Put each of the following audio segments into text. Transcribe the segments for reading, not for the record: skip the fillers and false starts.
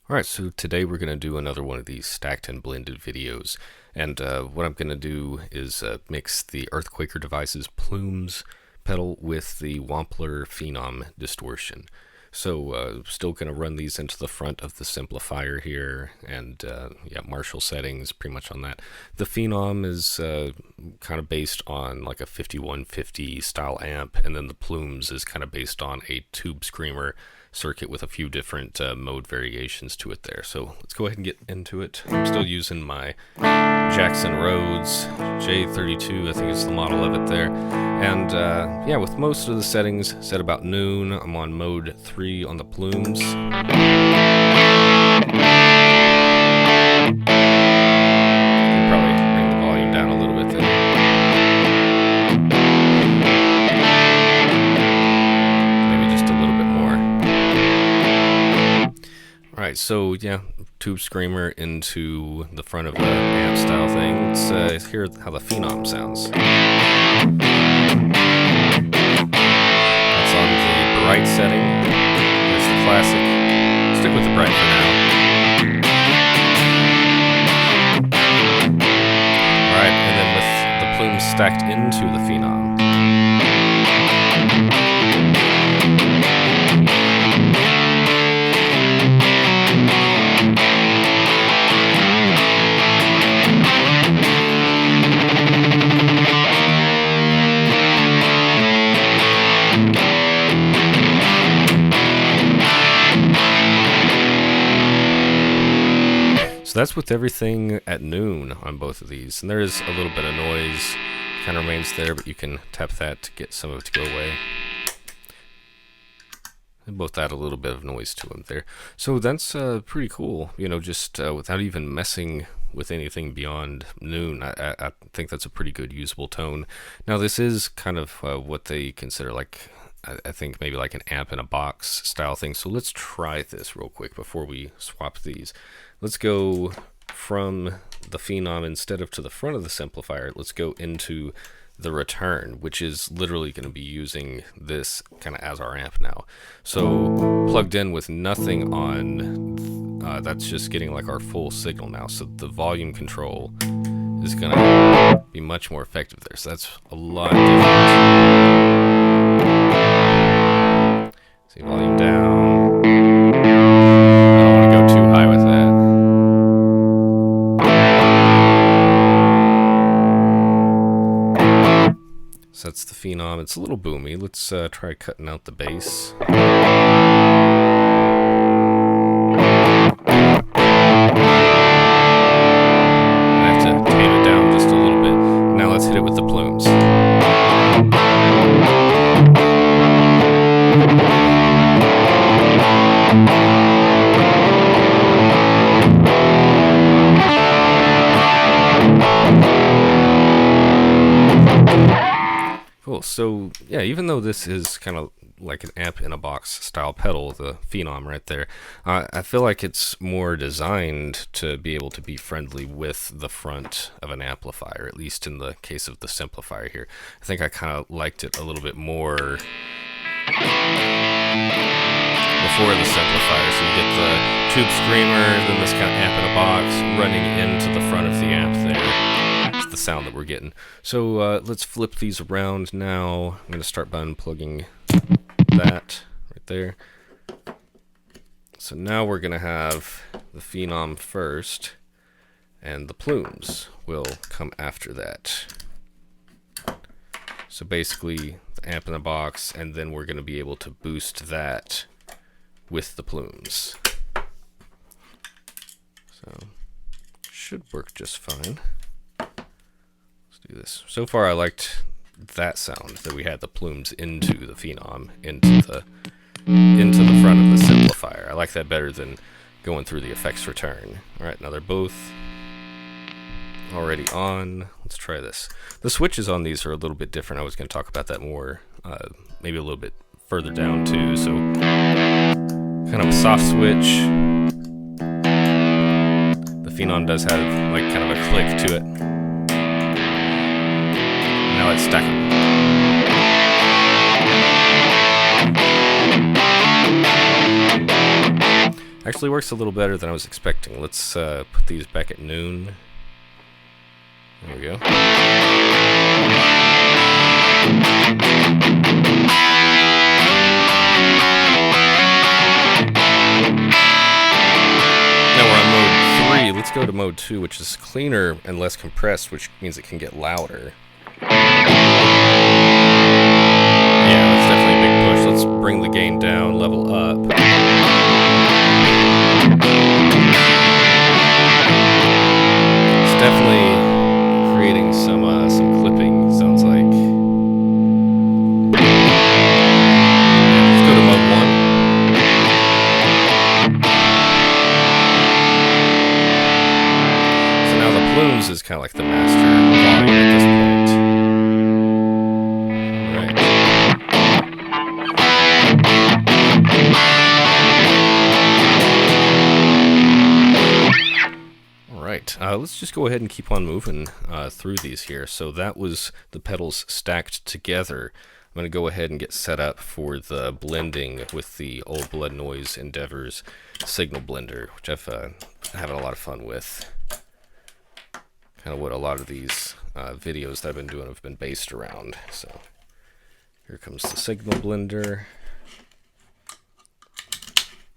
Alright, so today we're going to do another one of these stacked and blended videos, and what I'm going to do is mix the Earthquaker Devices Plumes pedal with the Wampler Phenom Distortion. So still going to run these into the front of the Simplifier here, and yeah, Marshall settings pretty much on that. The Phenom is kind of based on like a 5150 style amp, and then the Plumes is kind of based on a tube screamer circuit with a few different mode variations to it there. So let's go ahead and get into it. I'm still using my Jackson Rhodes J32, I think is the model of it there. And yeah, with most of the settings set about noon, I'm on mode 3 on the Plumes. Can probably bring the volume down a little bit there. Alright, so yeah, tube screamer into the front of the amp style thing. Let's hear how the Phenom sounds. That's on the bright setting. There's the classic. Stick with the bright for now. Alright, and then with the Plumes stacked into the Phenom. So that's with everything at noon on both of these, and there is a little bit of noise kind of remains there, but you can tap that to get some of it to go away. And both add a little bit of noise to them there. So that's pretty cool, you know, just without even messing with anything beyond noon. I think that's a pretty good usable tone. Now this is kind of what they consider like, I think maybe like an amp in a box style thing. So let's try this real quick before we swap these. Let's go from the Phenom, instead of to the front of the Simplifier, let's go into the return, which is literally going to be using this kind of as our amp now. So plugged in with nothing on, that's just getting like our full signal now. So the volume control is going to be much more effective there. So that's a lot different. See, volume down. I don't want to go too high with that. So that's the Phenom. It's a little boomy. Let's try cutting out the bass. I have to tame it down just a little bit. Now let's hit it with the Plumes. Cool. So yeah, even though this is kind of like an amp in a box style pedal, the Phenom right there, I feel like it's more designed to be able to be friendly with the front of an amplifier, at least in the case of the Simplifier here. I think I kind of liked it a little bit more before the Simplifier. So you get the tube screamer, then this kind of amp in a box running into the front of the amp there. The sound that we're getting. So let's flip these around now. I'm going to start by unplugging that right there. So now we're going to have the Phenom first, and the Plumes will come after that. So basically the amp in the box, and then we're going to be able to boost that with the Plumes. So should work just fine. Do this. So far I liked that sound that we had the Plumes into the Phenom, into the front of the Simplifier. I like that better than going through the effects return. Alright, now they're both already on. Let's try this. The switches on these are a little bit different. I was going to talk about that more, maybe a little bit further down too. So kind of a soft switch. The Phenom does have like kind of a click to it. Now let's stack them. Actually works a little better than I was expecting. Let's put these back at noon. There we go. Now we're on mode 3. Let's go to mode 2, which is cleaner and less compressed, which means it can get louder. Yeah, that's definitely a big push. Let's bring the gain down, level up. It's definitely creating some clipping, sounds like. Let's go to mode 1. So now the Plumes is kind of like the master volume at this point. Let's just go ahead and keep on moving through these here. So that was the pedals stacked together. I'm going to go ahead and get set up for the blending with the Old Blood Noise Endeavor's signal blender, which I've having a lot of fun with. Kind of what a lot of these videos that I've been doing have been based around. So here comes the signal blender.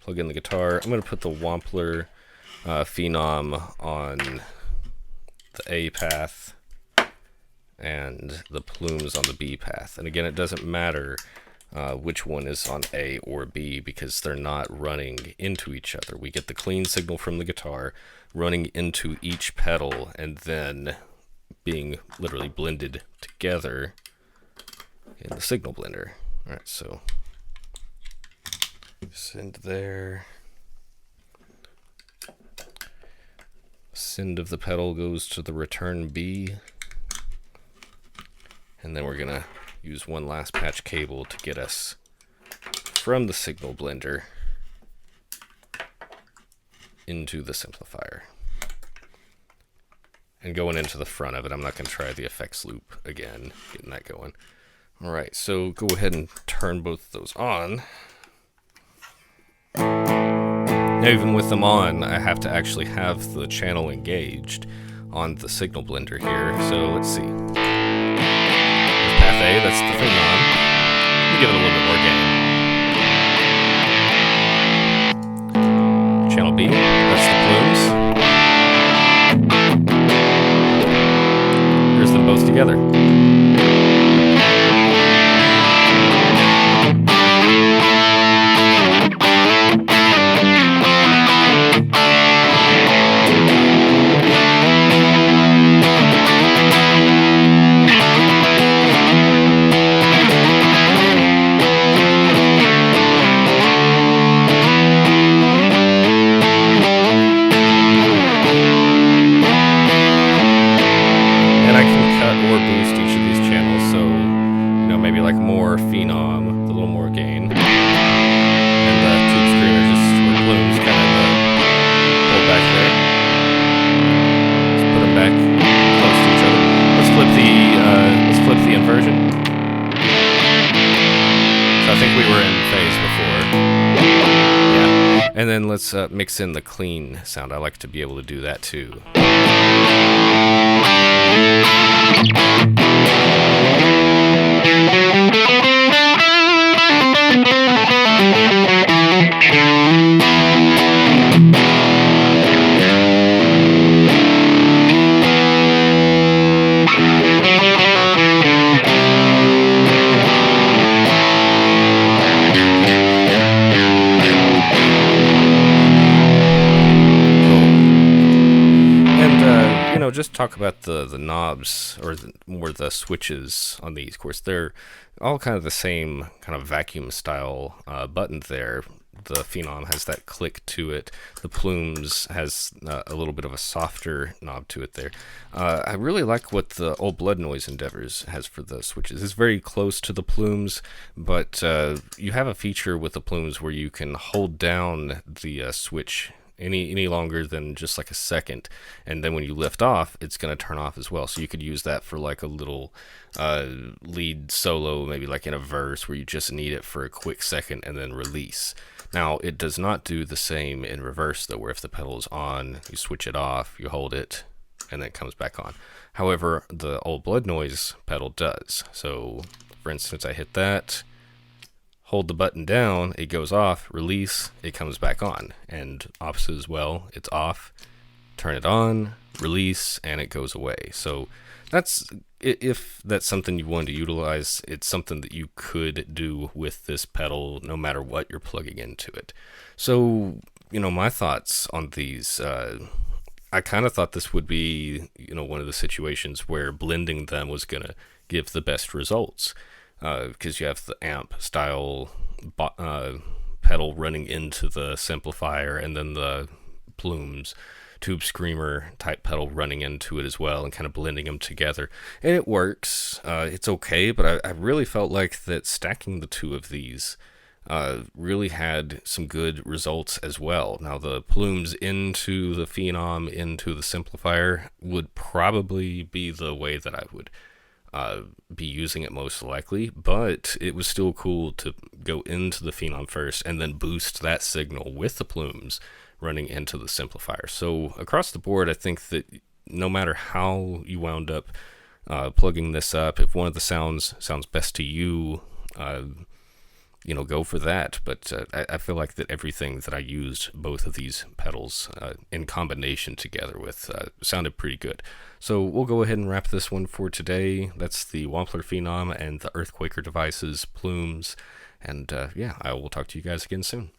Plug in the guitar. I'm going to put the Wampler Phenom on the A path and the Plumes on the B path. And again, it doesn't matter which one is on A or B because they're not running into each other. We get the clean signal from the guitar running into each pedal and then being literally blended together in the signal blender. All right, so send there. Send of the pedal goes to the return B. And then we're going to use one last patch cable to get us from the signal blender into the simplifier. And going into the front of it, I'm not going to try the effects loop again, getting that going. All right, so go ahead and turn both of those on. Now, even with them on, I have to actually have the channel engaged on the signal blender here. So let's see. There's path A, that's the Phenom. Let me give it a little bit more gain. Channel B, that's the Plumes. Here's them both together. Phenom, a little more gain. And the tube screamer just, or Plumes, kind of pull back there. Let's put them back close to each other. Let's flip the inversion. So I think we were in phase before. Yeah. And then let's mix in the clean sound. I like to be able to do that too. Just talk about the knobs or more the switches on these. Of course, they're all kind of the same kind of vacuum style button there. The Phenom has that click to it. The Plumes has a little bit of a softer knob to it there. I really like what the Old Blood Noise Endeavors has for the switches. It's very close to the Plumes, but you have a feature with the Plumes where you can hold down the switch any longer than just like a second, and then when you lift off, it's going to turn off as well. So you could use that for like a little lead solo, maybe like in a verse where you just need it for a quick second and then release. Now, it does not do the same in reverse though, where if the pedal is on, you switch it off, you hold it, and then it comes back on. However, the old blood noise pedal does. So for instance, I hit that, hold the button down, it goes off, release, it comes back on. And opposite as well, it's off, turn it on, release, and it goes away. So that's, if that's something you want to utilize, it's something that you could do with this pedal no matter what you're plugging into it. So, my thoughts on these, I kind of thought this would be, one of the situations where blending them was going to give the best results. Because you have the amp style pedal running into the Simplifier, and then the Plumes tube screamer type pedal running into it as well, and kind of blending them together. And it works. It's okay, but I really felt like that stacking the two of these really had some good results as well. Now, the Plumes into the Phenom into the Simplifier would probably be the way that I would be using it most likely, but it was still cool to go into the Phenom first and then boost that signal with the Plumes running into the Simplifier. So across the board, I think that no matter how you wound up plugging this up, if one of the sounds best to you, go for that. But I feel like that everything that I used both of these pedals in combination together with sounded pretty good. So we'll go ahead and wrap this one for today. That's the Wampler Phenom and the Earthquaker Devices Plumes. And I will talk to you guys again soon.